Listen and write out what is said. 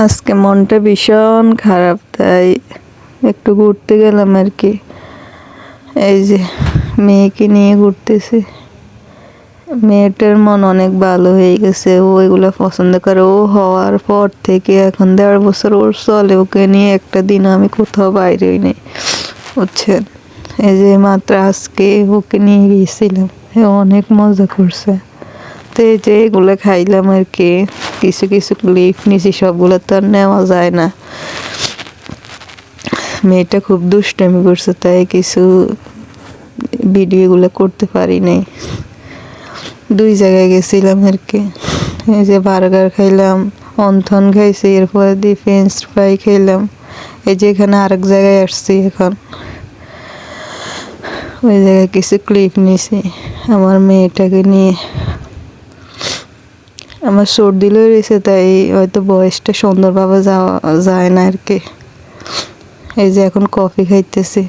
আজকে মনটা ভীষণ খারাপ, তাই একটু ঘুরতে গেলাম আর কি। এই যে মেয়েকে নিয়ে ঘুরতেছি। মেয়েটার মন অনেক ভালো হয়ে গেছে, ও এগুলো পছন্দ করে। ও হওয়ার পর থেকে এখন 1.5 বছর ওর চলে, ওকে নিয়ে একটা দিন আমি কোথাও বাইরে নেই, বুঝছেন। এই যে মাত্র আজকে ওকে নিয়ে গিয়েছিলাম, অনেক মজা করছে। তো এই যে এগুলো খাইলাম আর কি, কিছু কিছু ক্লিপ নিয়েছি, সবগুলো তো আর নেওয়া যায় না। মেয়েটা খুব দুষ্টামি করছে, তাই কিছু ভিডিওগুলো করতে পারি নাই। 2 জায়গায় গেছিলাম আর কি। এই যে বার্গার খাইলাম, অন্থন খাইছি, এরপরে দিয়ে ফ্রেঞ্চ ফ্রাই খাইলাম। এই যে এখানে আরেক জায়গায় আসছি এখন, ওই জায়গায় কিছু ক্লিপ নিয়েছি আমার মেয়েটাকে নিয়ে। আমার সর্দি রয়েছে, তাই হয়তো বয়সটা সুন্দরভাবে যাওয়া যায় না আর কি। এই যে এখন কফি খাইতেছি।